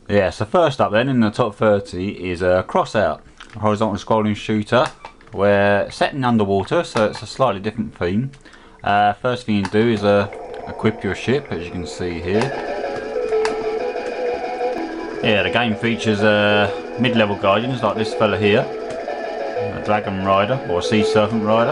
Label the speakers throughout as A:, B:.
A: Yeah, so first up then in the top 30 is a Crossout, a horizontal scrolling shooter where it's set in underwater, so it's a slightly different theme. First thing you do is equip your ship, as you can see here. Yeah, the game features mid-level guardians like this fella here, a dragon rider or a sea serpent rider.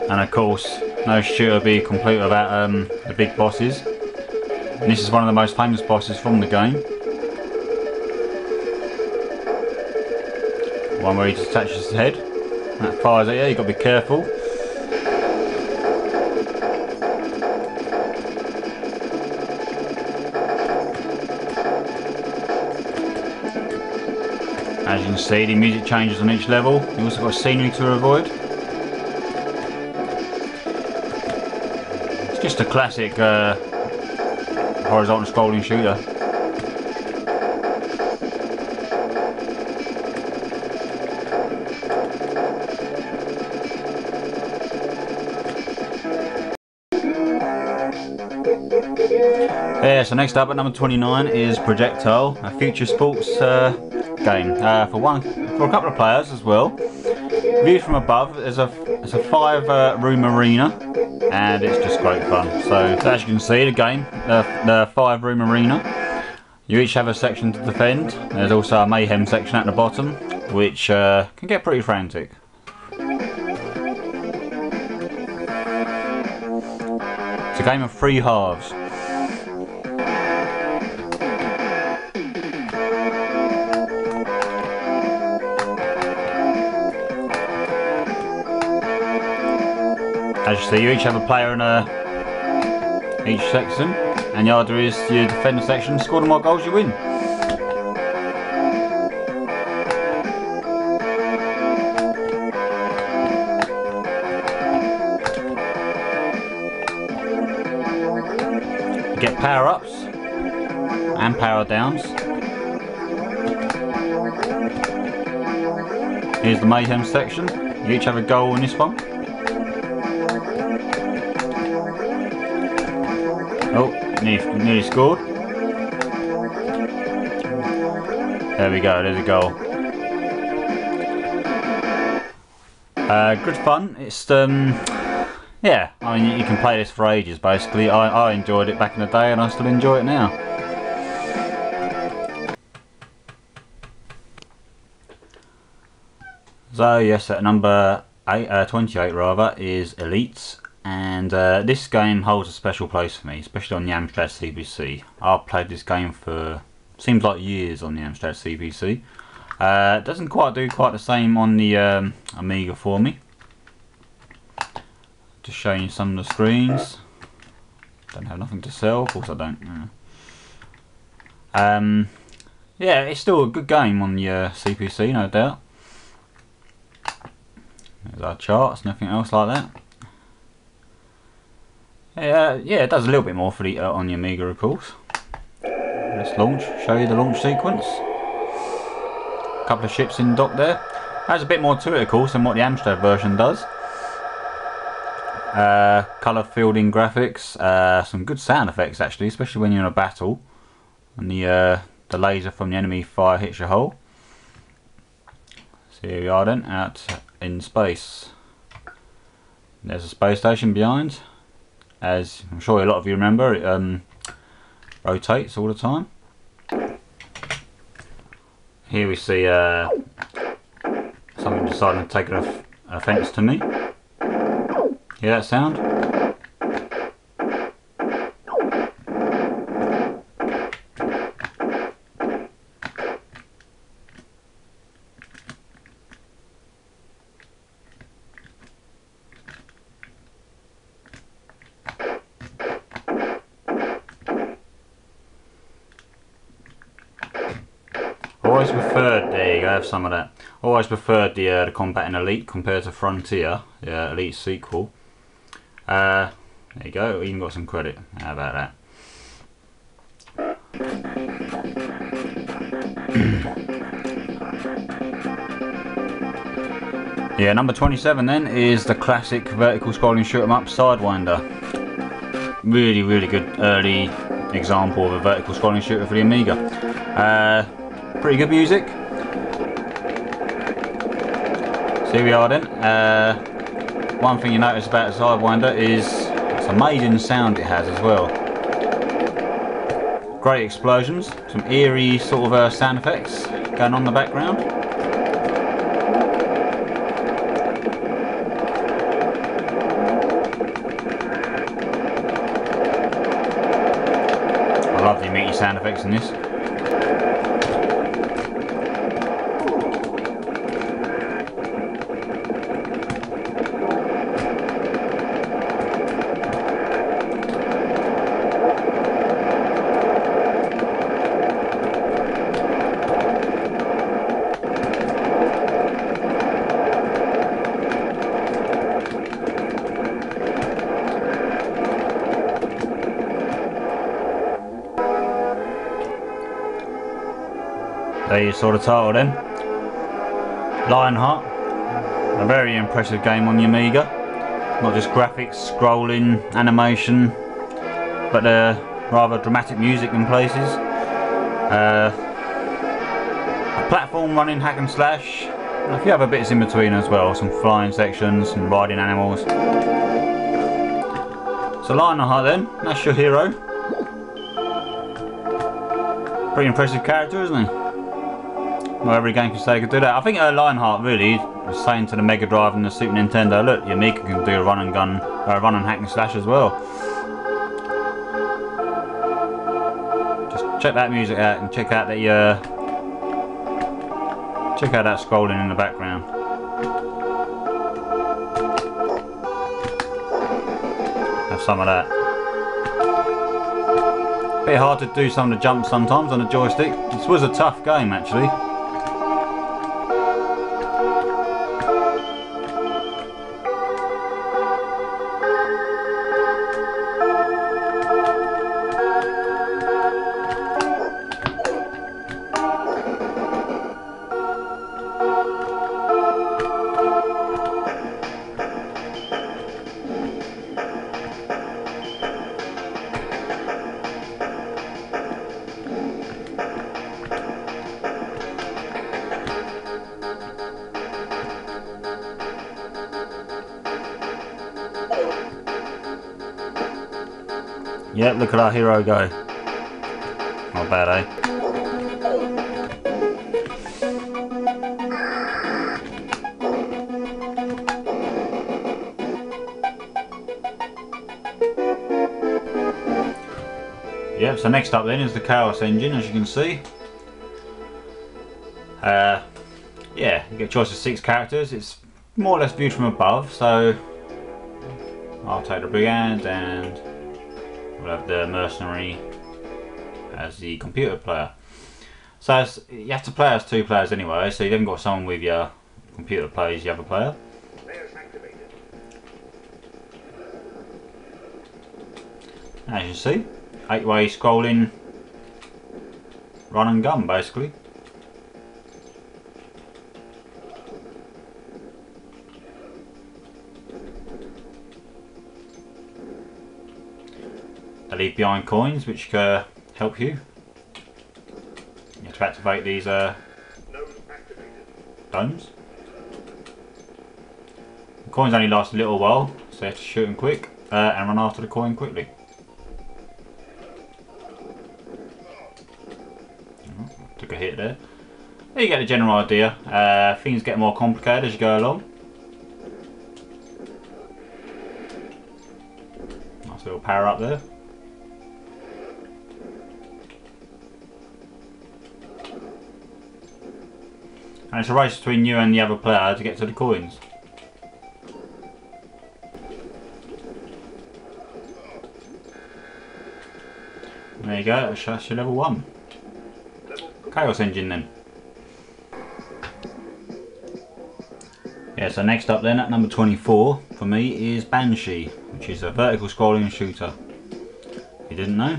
A: And of course, no shooter will be complete without the big bosses. And this is one of the most famous bosses from the game. One where he just attaches his head. That fires at you, you've got to be careful. As you can see, the music changes on each level. You've also got scenery to avoid. It's just a classic horizontal scrolling shooter. Yeah, so next up at number 29 is Projectile, a future sports game for a couple of players as well. Viewed from above, there's a 5-room arena, and it's just great fun. So as you can see, the game, the 5-room arena, you each have a section to defend. There's also a mayhem section at the bottom, which can get pretty frantic. It's a game of 3 halves. As you see, you each have a player in each section, and the idea is you defend the section, score the more goals you win. You get power-ups and power-downs. Here's the mayhem section. You each have a goal in this one. Oh, nearly scored. There we go, there's a goal. Good fun. It's yeah, I mean you can play this for ages basically. I enjoyed it back in the day and I still enjoy it now. So yes, at number 28 rather is Elites. And this game holds a special place for me, especially on the Amstrad CPC. I've played this game for seems like years on the Amstrad CPC. It doesn't quite do the same on the Amiga for me. Just showing you some of the screens. Don't have nothing to sell, of course I don't. Yeah, it's still a good game on the CPC, no doubt. There's our charts and everything else like that. Yeah, it does a little bit more for the on the Amiga, of course. Let's launch. Show you the launch sequence. A couple of ships in dock there. Has a bit more to it, of course, than what the Amstrad version does. Colour fielding graphics, some good sound effects actually, especially when you're in a battle, and the laser from the enemy fire hits your hull. So here we are then, out in space. There's a space station behind. As I'm sure a lot of you remember, it rotates all the time. Here we see something deciding to take an offence to me. Hear that sound? Always preferred, there you go, have some of that. Always preferred the combat in Elite compared to Frontier, the Elite sequel. There you go, even got some credit. How about that? Yeah, number 27 then is the classic vertical scrolling shoot 'em up Sidewinder. Really, really good early example of a vertical scrolling shooter for the Amiga. Pretty good music. So here we are then. One thing you notice about Sidewinder is it's amazing sound it has as well. Great explosions, some eerie sort of sound effects going on in the background. I love the meaty sound effects in this. There you saw the title then. Lionheart, a very impressive game on the Amiga. Not just graphics, scrolling, animation, but rather dramatic music in places. A platform running hack and slash, and a few other bits in between as well, some flying sections, some riding animals. So Lionheart then, that's your hero. Pretty impressive character, isn't he? Well, every game can say they could do that. I think Lionheart really was saying to the Mega Drive and the Super Nintendo, look, your Amiga can do a run and hack and slash as well. Just check that music out and check out that scrolling in the background. Have some of that. Bit hard to do some of the jumps sometimes on the joystick. This was a tough game actually. Yep, look at our hero go. Not bad, eh? Yep, so next up then is the Chaos engine, as you can see. Yeah, you get a choice of 6 characters. It's more or less viewed from above, so I'll take the Brigand and we'll have the Mercenary as the computer player. So you have to play as 2 players anyway, so you haven't got someone with your computer plays the other player. As you see, 8-way scrolling run and gun basically. They leave behind coins which help you. You have to activate these domes. The coins only last a little while, so you have to shoot them quick and run after the coin quickly. Took a hit there. There you get the general idea. Things get more complicated as you go along. Nice little power up there. And it's a race between you and the other player to get to the coins. There you go, that's your level 1. Chaos engine then. Yeah, so next up then at number 24 for me is Banshee, which is a vertical scrolling shooter. If you didn't know.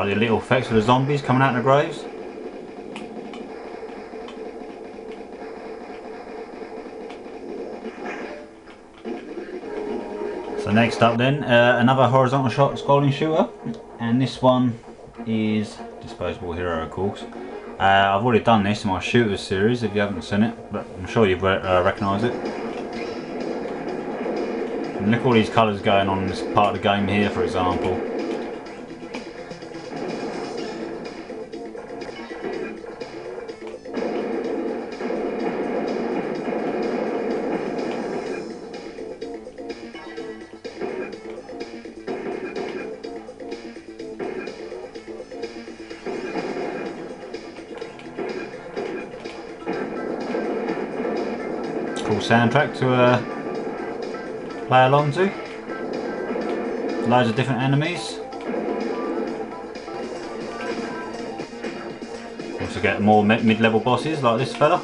A: like the little effects of the zombies coming out of the graves. So next up then, another horizontal shot scrolling shooter, and this one is Disposable Hero, of course. I've already done this in my shooters series if you haven't seen it, but I'm sure you recognise it. And look at all these colours going on in this part of the game here, for example. Cool soundtrack to play along to. Loads of different enemies. Also get more mid-level bosses like this fella.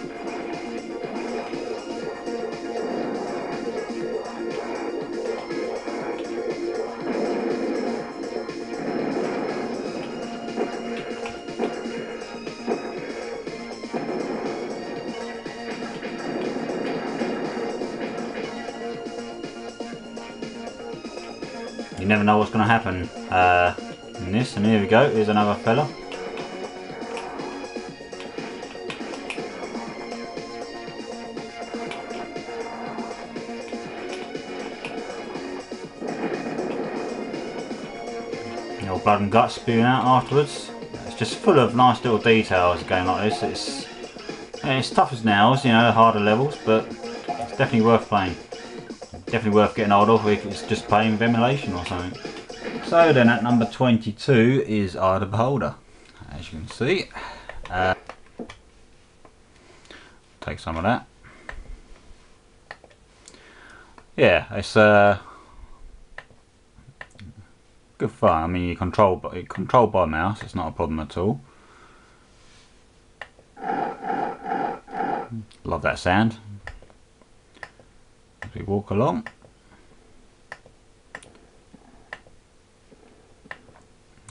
A: You never know what's going to happen in this, and here we go, here's another fella. The old blood and guts spewing out afterwards. It's just full of nice little details, a game like this. It's tough as nails, you know, harder levels, but it's definitely worth playing. Definitely worth getting hold of if it's just playing with emulation or something. So then at number 22 is Eye of the Beholder. As you can see. Take some of that. Yeah, it's good fun. I mean, you're controlled by mouse, it's not a problem at all. Love that sound. As we walk along.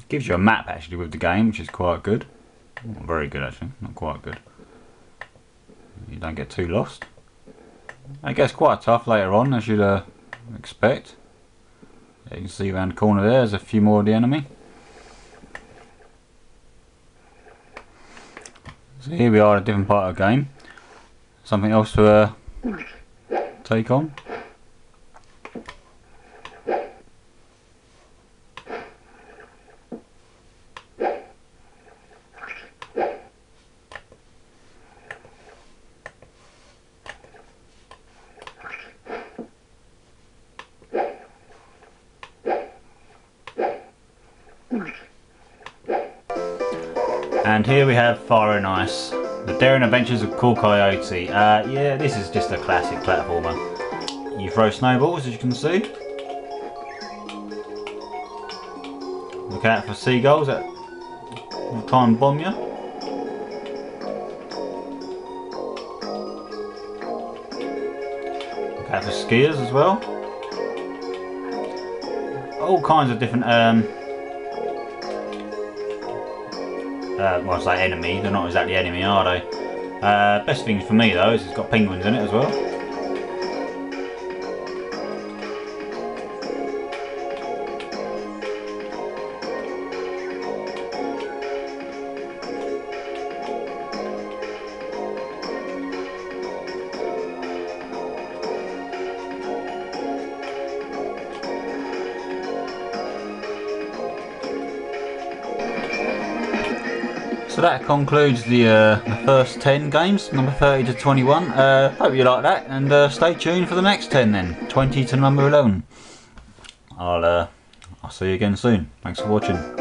A: Gives you a map actually with the game, which is quite good. Well, very good actually, not quite good. You don't get too lost. It gets quite tough later on, as you'd expect. You can see around the corner there's a few more of the enemy. So here we are at a different part of the game. Something else to take on. And here we have Fire and Ice, The Daring Adventures of Cool Coyote. Yeah, this is just a classic platformer. You throw snowballs, as you can see. Look out for seagulls that will try and bomb you. Look out for skiers as well. All kinds of different well, I say enemy, they're not exactly enemy, are they? Best thing for me though is it's got penguins in it as well. So that concludes the first 10 games, number 30 to 21. Hope you like that, and stay tuned for the next 10 then, 20 to number 11. I'll see you again soon. Thanks for watching.